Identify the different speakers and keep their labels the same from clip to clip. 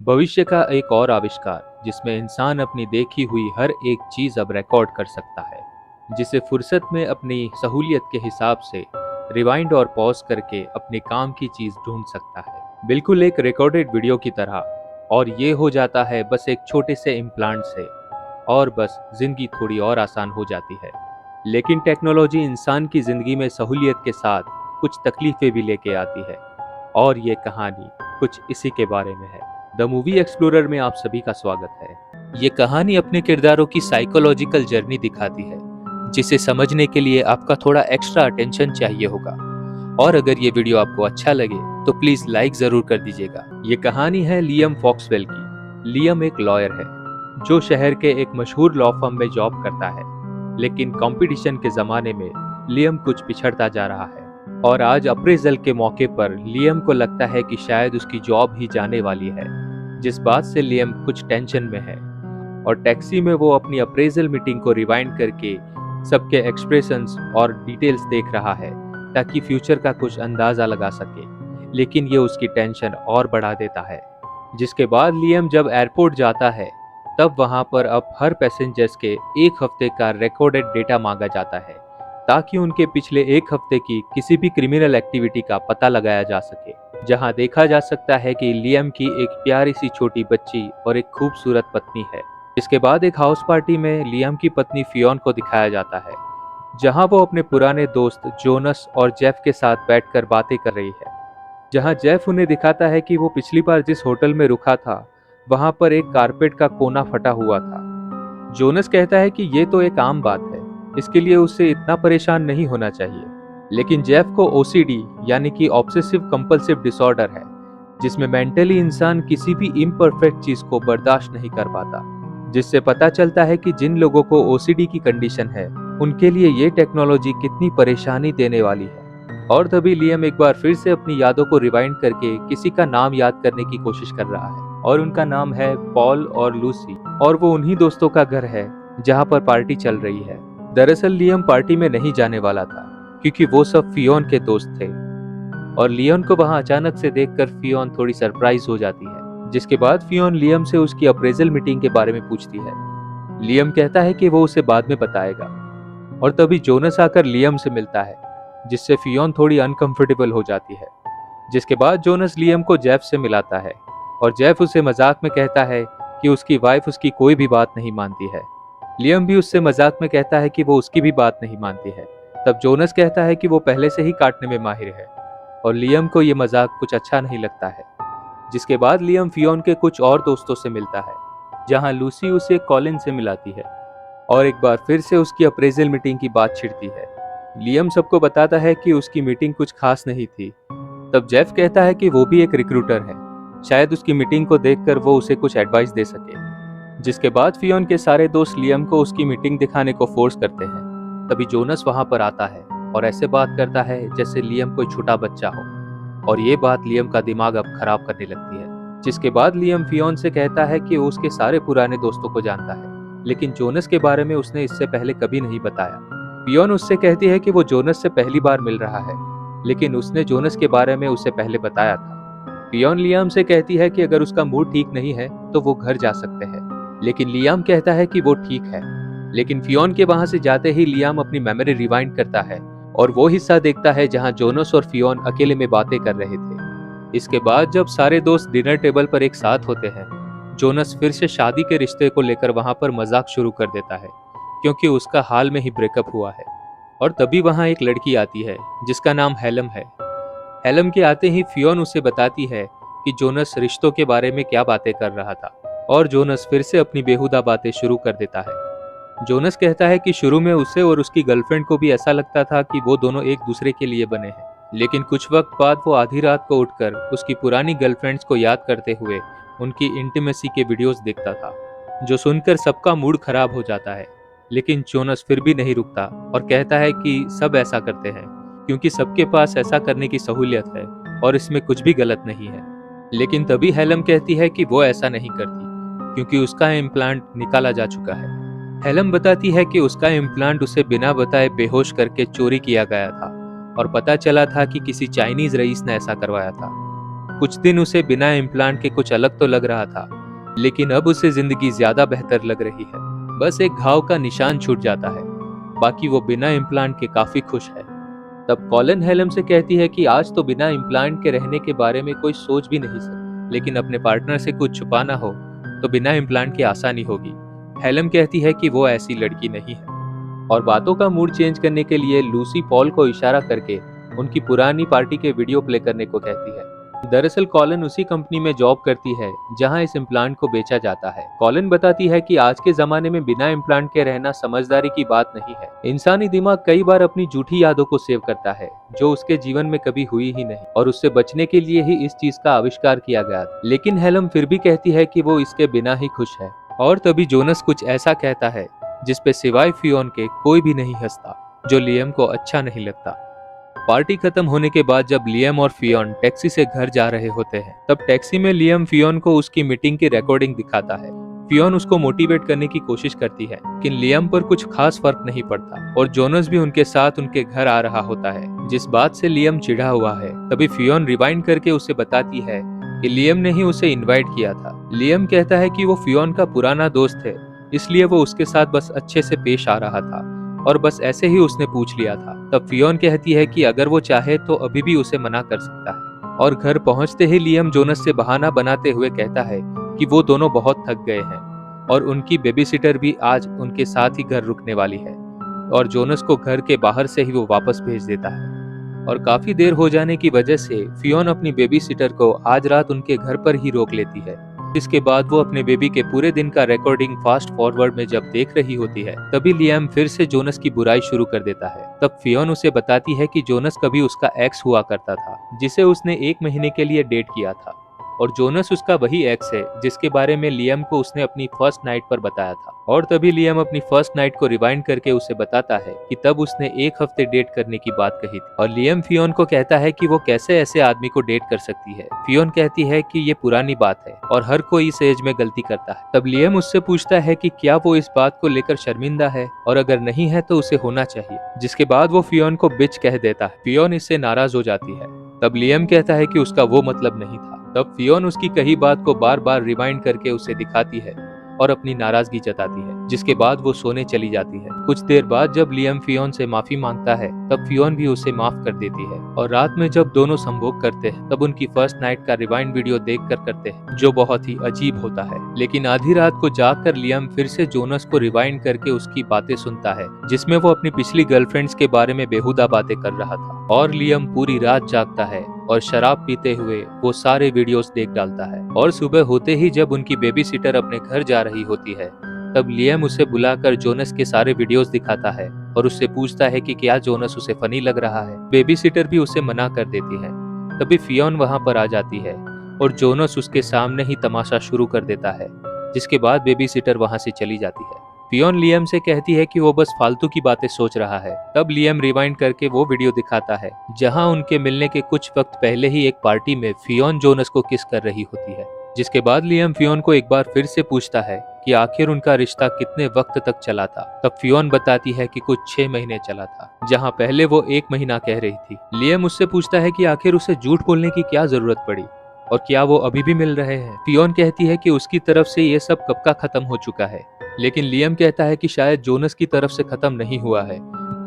Speaker 1: भविष्य का एक और आविष्कार जिसमें इंसान अपनी देखी हुई हर एक चीज अब रिकॉर्ड कर सकता है, जिसे फुर्सत में अपनी सहूलियत के हिसाब से रिवाइंड और पॉज करके अपने काम की चीज ढूंढ सकता है, बिल्कुल एक रिकॉर्डेड वीडियो की तरह। और ये हो जाता है बस एक छोटे से इम्प्लांट से, और बस जिंदगी थोड़ी और आसान हो जाती है। लेकिन टेक्नोलॉजी इंसान की जिंदगी में सहूलियत के साथ कुछ तकलीफें भी लेके आती है, और ये कहानी कुछ इसी के बारे में है। द मूवी एक्सप्लोरर में आप सभी का स्वागत है। ये कहानी अपने किरदारों की साइकोलॉजिकल जर्नी दिखाती है, जिसे समझने के लिए आपका थोड़ा एक्स्ट्रा अटेंशन चाहिए होगा। और अगर ये वीडियो आपको अच्छा लगे तो प्लीज लाइक जरूर कर दीजिएगा। ये कहानी है लियम फॉक्सवेल की। लियम एक लॉयर है जो शहर के एक मशहूर लॉ फर्म में जॉब करता है, लेकिन कंपटीशन के जमाने में लियम कुछ पिछड़ता जा रहा है। और आज अप्रेजल के मौके पर लियम को लगता है कि शायद उसकी जॉब ही जाने वाली है, जिस बात से लियम कुछ टेंशन में है। और टैक्सी में वो अपनी अप्रेजल मीटिंग को रिवाइंड करके सबके एक्सप्रेशंस और डिटेल्स देख रहा है, ताकि फ्यूचर का कुछ अंदाजा लगा सके। लेकिन ये उसकी टेंशन और बढ़ा देता है। जिसके बाद लियम जब एयरपोर्ट जाता है, तब वहां पर अब हर पैसेंजर्स के एक हफ्ते का रिकॉर्डेड डेटा मांगा जाता है, ताकि उनके पिछले एक हफ्ते की किसी भी क्रिमिनल एक्टिविटी का पता लगाया जा सके। जहां देखा जा सकता है कि लियम की एक प्यारी सी छोटी बच्ची और एक खूबसूरत पत्नी है। इसके बाद एक हाउस पार्टी में लियम की पत्नी फियोन को दिखाया जाता है, जहां वो अपने पुराने दोस्त जोनस और जेफ के साथ बैठकर बातें कर रही है। जहां जेफ उन्हें दिखाता है कि वो पिछली बार जिस होटल में रुका था, वहां पर एक कारपेट का कोना फटा हुआ था। जोनस कहता है कि ये तो एक आम बात है, इसके लिए उसे इतना परेशान नहीं होना चाहिए। लेकिन जेफ को ओसीडी यानी कि ऑब्सेसिव कंपल्सिव डिसऑर्डर है, जिसमें मेंटली इंसान किसी भी इम्परफेक्ट चीज को बर्दाश्त नहीं कर पाता। जिससे पता चलता है कि जिन लोगों को ओसीडी की कंडीशन है, उनके लिए ये टेक्नोलॉजी कितनी परेशानी देने वाली है। और तभी लियम एक बार फिर से अपनी यादों को रिवाइंड करके किसी का नाम याद करने की कोशिश कर रहा है, और उनका नाम है पॉल और लूसी। और वो उन्हीं दोस्तों का घर है जहाँ पर पार्टी चल रही है। दरअसल लियम पार्टी में नहीं जाने वाला था, क्योंकि वो सब फियोन के दोस्त थे। और लियोन को वहां अचानक से देखकर फियोन थोड़ी सरप्राइज हो जाती है। जिसके बाद फियोन लियम से उसकी अप्रेजल मीटिंग के बारे में पूछती है। लियम कहता है कि वो उसे बाद में बताएगा। और तभी जोनस आकर लियम से मिलता है, जिससे फियोन थोड़ी अनकंफर्टेबल हो जाती है। जिसके बाद जोनस लियम को जेफ से मिलाता है, और जेफ उसे मजाक में कहता है कि उसकी वाइफ उसकी कोई भी बात नहीं मानती है। लियम भी उससे मजाक में कहता है कि वो उसकी भी बात नहीं मानती है। तब जोनस कहता है कि वो पहले से ही काटने में माहिर है, और लियम को ये मजाक कुछ अच्छा नहीं लगता है। जिसके बाद लियम फियोन के कुछ और दोस्तों से मिलता है, जहां लूसी उसे कॉलिन से मिलाती है, और एक बार फिर से उसकी अप्रेजल मीटिंग की बात छिड़ती है। लियम सबको बताता है कि उसकी मीटिंग कुछ खास नहीं थी। तब जेफ कहता है कि वो भी एक रिक्रूटर है, शायद उसकी मीटिंग को देखकर वो उसे कुछ एडवाइस दे सके। जिसके बाद फियोन के सारे दोस्त लियम को उसकी मीटिंग दिखाने को फोर्स करते हैं। तभी जोनस वहां पर आता है और ऐसे बात करता है जैसे लियम कोई छोटा बच्चा हो, और ये बात लियम का दिमाग अब खराब करने लगती है। जिसके बाद लियम फियोन से कहता है कि वो उसके सारे पुराने दोस्तों को जानता है, लेकिन जोनस के बारे में उसने इससे पहले कभी नहीं बताया। फियोन उससे कहती है कि वो जोनस से पहली बार मिल रहा है, लेकिन उसने जोनस के बारे में उसे पहले बताया था। फियोन लियाम से कहती है कि अगर उसका मूड ठीक नहीं है तो वो घर जा सकते हैं, लेकिन लियाम कहता है कि वो ठीक है। लेकिन फियोन के वहां से जाते ही लियाम अपनी मेमोरी रिवाइंड करता है, और वो हिस्सा देखता है जहां जोनस और फियोन अकेले में बातें कर रहे थे। इसके बाद जब सारे दोस्त डिनर टेबल पर एक साथ होते हैं, जोनस फिर से शादी के रिश्ते को लेकर वहां पर मजाक शुरू कर देता है, क्योंकि उसका हाल में ही ब्रेकअप हुआ है। और तभी वहां एक लड़की आती है जिसका नाम हेलम है। हेलम के आते ही फियोन उसे बताती है कि जोनस रिश्तों के बारे में क्या बातें कर रहा था, और जोनस फिर से अपनी बेहुदा बातें शुरू कर देता है। जोनस कहता है कि शुरू में उसे और उसकी गर्लफ्रेंड को भी ऐसा लगता था कि वो दोनों एक दूसरे के लिए बने हैं, लेकिन कुछ वक्त बाद वो आधी रात को उठकर उसकी पुरानी गर्लफ्रेंड्स को याद करते हुए उनकी इंटीमेसी के वीडियोस देखता था, जो सुनकर सबका मूड खराब हो जाता है। लेकिन जोनस फिर भी नहीं रुकता और कहता है कि सब ऐसा करते हैं क्योंकि सबके पास ऐसा करने की सहूलियत है, और इसमें कुछ भी गलत नहीं है। लेकिन तभी हेलम कहती है कि वो ऐसा नहीं करती, क्योंकि उसका इम्प्लांट निकाला जा चुका है। हेलम बताती है कि उसका इम्प्लांट उसे बिना बताए बेहोश करके चोरी किया गया था, और पता चला था कि किसी चाइनीज रईस ने ऐसा करवाया था। कुछ दिन उसे बिना इम्प्लांट के कुछ अलग तो लग रहा था, लेकिन अब उसे जिंदगी ज्यादा बेहतर लग रही है। बस एक घाव का निशान छूट जाता है, बाकी वो बिना इम्प्लांट के काफी खुश है। तब कॉलिन हेलम से कहती है कि आज तो बिना इम्प्लांट के रहने के बारे में कोई सोच भी नहीं सकता, लेकिन अपने पार्टनर से कुछ छुपाना हो तो बिना इम्प्लांट के आसानी होगी। हेलम कहती है कि वो ऐसी लड़की नहीं है, और बातों का मूड चेंज करने के लिए लूसी पॉल को इशारा करके उनकी पुरानी पार्टी के वीडियो प्ले करने को कहती है। दरअसल कॉलिन उसी कंपनी में जॉब करती है जहां इस इम्प्लांट को बेचा जाता है। कॉलिन बताती है कि आज के जमाने में बिना इम्प्लांट के रहना समझदारी की बात नहीं है। इंसानी दिमाग कई बार अपनी झूठी यादों को सेव करता है जो उसके जीवन में कभी हुई ही नहीं, और उससे बचने के लिए ही इस चीज का आविष्कार किया गया। लेकिन हेलम फिर भी कहती है कि वो इसके बिना ही खुश है। और तभी जोनस कुछ ऐसा कहता है जिसपे सिवाय फियोन के कोई भी नहीं हंसता, जो लियम को अच्छा नहीं लगता। पार्टी खत्म होने के बाद जब लियम और फियोन टैक्सी से घर जा रहे होते हैं, तब टैक्सी में लियम फियोन को उसकी मीटिंग की रिकॉर्डिंग दिखाता है। फियोन उसको मोटिवेट करने की कोशिश करती है, लेकिन लियम पर कुछ खास फर्क नहीं पड़ता, और जोनस भी उनके साथ उनके घर आ रहा होता है, जिस बात से लियम चिढ़ा हुआ है। तभी फियोन रिवाइंड करके उसे बताती है कि लियम ने ही उसे इनवाइट किया था। लियम कहता है कि वो फियोन का पुराना दोस्त है, इसलिए वो उसके साथ बस अच्छे से पेश आ रहा था, और बस ऐसे ही उसने पूछ लिया था। तब फियोन कहती है कि अगर वो चाहे तो अभी भी उसे मना कर सकता है। और घर पहुंचते ही लियम जोनस से बहाना बनाते हुए कहता है कि वो दोनों बहुत थक गए हैं, और उनकी बेबीसिटर भी आज उनके साथ ही घर रुकने वाली है, और जोनस को घर के बाहर से ही वो वापस भेज देता है। और काफी देर हो जाने की वजह से फियोन अपनी बेबीसिटर को आज रात उनके घर पर ही रोक लेती है। इसके बाद वो अपने बेबी के पूरे दिन का रिकॉर्डिंग फास्ट फॉरवर्ड में जब देख रही होती है, तभी लियम फिर से जोनस की बुराई शुरू कर देता है। तब फियोन उसे बताती है कि जोनस कभी उसका एक्स हुआ करता था, जिसे उसने 1 महीने के लिए डेट किया था, और जोनस उसका वही एक्स है जिसके बारे में लियम को उसने अपनी फर्स्ट नाइट पर बताया था। और तभी लियम अपनी फर्स्ट नाइट को रिवाइंड करके उसे बताता है कि तब उसने 1 हफ्ते डेट करने की बात कही थी, और लियम फियोन को कहता है कि वो कैसे ऐसे आदमी को डेट कर सकती है। फियोन कहती है कि ये पुरानी बात है और हर कोई इस एज में गलती करता है। तब लियम उससे पूछता है कि क्या वो इस बात को लेकर शर्मिंदा है, और अगर नहीं है तो उसे होना चाहिए, जिसके बाद वो फियोन को बिच कह देता है। फियोन इससे नाराज हो जाती है। तब लियम कहता है कि उसका वो मतलब नहीं था। तब फियोन उसकी कही बात को बार बार रिवाइंड करके उसे दिखाती है और अपनी नाराजगी जताती है, जिसके बाद वो सोने चली जाती है। कुछ देर बाद जब लियम फियोन से माफी मांगता है, तब फियोन भी उसे माफ कर देती है, और रात में जब दोनों संभोग करते हैं, तब उनकी फर्स्ट नाइट का रिवाइंड वीडियो देखकर करते हैं, जो बहुत ही अजीब होता है। लेकिन आधी रात को जागकर लियम फिर से जोनस को रिवाइंड करके उसकी बातें सुनता है, जिसमें वो अपनी पिछली गर्लफ्रेंड्स के बारे में बेहुदा बातें कर रहा था। और लियम पूरी रात जागता है और शराब पीते हुए वो सारे वीडियोस देख डालता है। और सुबह होते ही जब उनकी बेबी सिटर अपने घर जा रही होती है, तब लियम उसे बुलाकर जोनस के सारे वीडियोस दिखाता है और उससे पूछता है कि क्या जोनस उसे फनी लग रहा है। बेबी सिटर भी उसे मना कर देती है। तभी फियोन वहां पर आ जाती है और जोनस उसके सामने ही तमाशा शुरू कर देता है, जिसके बाद बेबी सिटर वहां से चली जाती है। फियोन लियम से कहती है कि वो बस फालतू की बातें सोच रहा है। तब लियम रिवाइंड करके वो वीडियो दिखाता है जहां उनके मिलने के कुछ वक्त पहले ही एक पार्टी में फियोन जोनस को किस कर रही होती है, जिसके बाद लियम फियोन को एक बार फिर से पूछता है कि आखिर उनका रिश्ता कितने वक्त तक चला था। तब फियोन बताती है कि कुछ 6 महीने चला था, जहां पहले वो 1 महीना कह रही थी। लियम उससे पूछता है कि आखिर उसे झूठ बोलने की क्या जरूरत पड़ी, और क्या वो अभी भी मिल रहे हैं। फियोन कहती है कि उसकी तरफ से ये सब कब का खत्म हो चुका है, लेकिन लियम कहता है कि शायद जोनस की तरफ से खत्म नहीं हुआ है।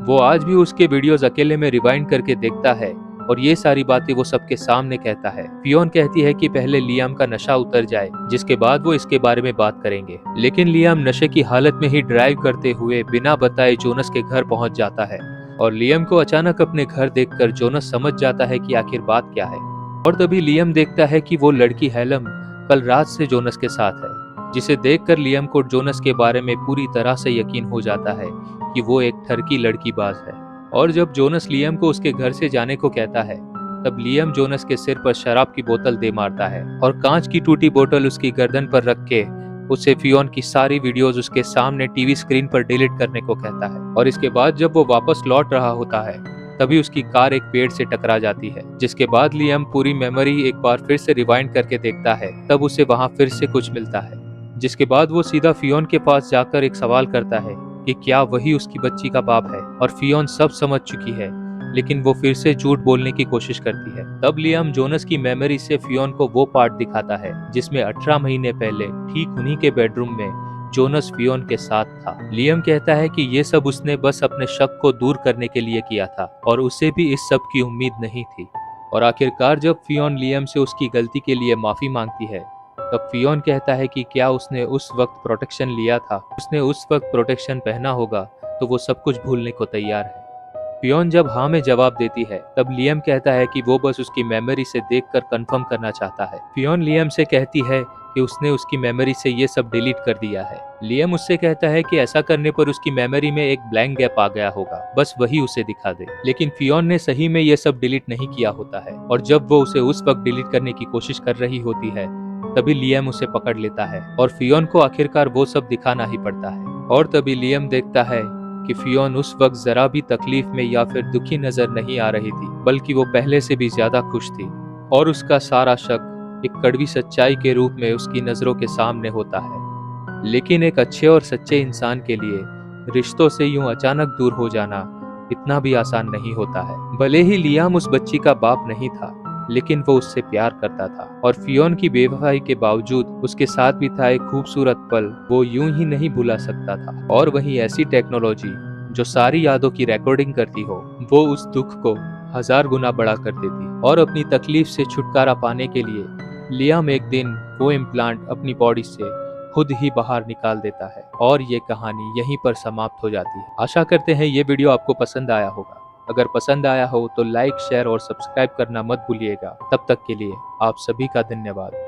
Speaker 1: वो आज भी उसके वीडियोस अकेले में रिवाइंड करके देखता है और ये सारी बातें वो सबके सामने कहता है। फियोन कहती है कि पहले लियाम का नशा उतर जाए, जिसके बाद वो इसके बारे में बात करेंगे। लेकिन लियाम नशे की हालत में ही ड्राइव करते हुए बिना बताए जोनस के घर पहुंच जाता है, और लियम को अचानक अपने घर देखकर जोनस समझ जाता है कि आखिर बात क्या है। और तभी लियम देखता है कि वो लड़की हेलम कल रात से जोनस के साथ है, जिसे देखकर लियम को जोनस के बारे में पूरी तरह से यकीन हो जाता है कि वो एक ठरकी लड़कीबाज है। और जब जोनस लियम को उसके घर से जाने को कहता है, तब लियम जोनस के सिर पर शराब की बोतल दे मारता है और कांच की टूटी बोतल उसकी गर्दन पर रख के उसे फियोन की सारी वीडियोस उसके सामने टीवी स्क्रीन पर डिलीट करने को कहता है। और इसके बाद जब वो वापस लौट रहा होता है, तभी उसकी कार एक पेड़ से टकरा जाती है, जिसके बाद लियम पूरी मेमोरी एक बार फिर से रिवाइंड करके देखता है। तब उसे वहां फिर से कुछ मिलता है, जिसके बाद वो सीधा फियोन के पास जाकर एक सवाल करता है कि क्या वही उसकी बच्ची का बाप है। और फियोन सब समझ चुकी है लेकिन वो फिर से झूठ बोलने की कोशिश करती है। तब लियाम जोनस की मेमोरी से फियोन को वो पार्ट दिखाता है जिसमें 18 महीने पहले ठीक उन्हीं के बेडरूम में जोनस फियोन के साथ था। लियाम कहता है कि ये सब उसने बस अपने शक को दूर करने के लिए किया था और उसे भी इस सब की उम्मीद नहीं थी। और आखिरकार जब फियोन लियाम से उसकी गलती के लिए माफी मांगती है, तब फियोन कहता है कि क्या उसने उस वक्त प्रोटेक्शन लिया था, उसने उस वक्त प्रोटेक्शन पहना होगा तो वो सब कुछ भूलने को तैयार है। फियोन जब हाँ में जवाब देती है, तब लियम कहता है कि वो बस उसकी मेमोरी से देखकर कंफर्म करना चाहता है। फियोन लियम से कहती है कि उसने उसकी मेमोरी से ये सब डिलीट कर दिया है। लियम उससे कहता है कि ऐसा करने पर उसकी मेमोरी में एक ब्लैंक गैप आ गया होगा, बस वही उसे दिखा दे। लेकिन फियोन ने सही में ये सब डिलीट नहीं किया होता है, और जब वो उसे उस वक्त डिलीट करने की कोशिश कर रही होती है, तभी लियम उसे पकड़ लेता है और फियोन को आखिरकार वो सब दिखाना ही पड़ता है। और तभी लियम देखता है कि फियोन उस वक्त जरा भी तकलीफ में या फिर दुखी नजर नहीं आ रही थी, बल्कि वो पहले से भी ज्यादा खुश थी। और उसका सारा शक एक कड़वी सच्चाई के रूप में उसकी नजरों के सामने होता है। लेकिन एक अच्छे और सच्चे इंसान के लिए रिश्तों से यूं अचानक दूर हो जाना इतना भी आसान नहीं होता है। भले ही लियाम उस बच्ची का बाप नहीं था, लेकिन वो उससे प्यार करता था और फियोन की बेवफाई के बावजूद उसके साथ भी था एक खूबसूरत पल वो यूं ही नहीं भुला सकता था। और वहीं ऐसी टेक्नोलॉजी जो सारी यादों की रिकॉर्डिंग करती हो, वो उस दुख को 1000 गुना बड़ा कर देती। और अपनी तकलीफ से छुटकारा पाने के लिए लियाम एक दिन वो इम्प्लांट अपनी बॉडी से खुद ही बाहर निकाल देता है और ये कहानी यहीं पर समाप्त हो जाती है। आशा करते हैं ये वीडियो आपको पसंद आया होगा। अगर पसंद आया हो तो लाइक, शेयर और सब्सक्राइब करना मत भूलिएगा। तब तक के लिए आप सभी का धन्यवाद।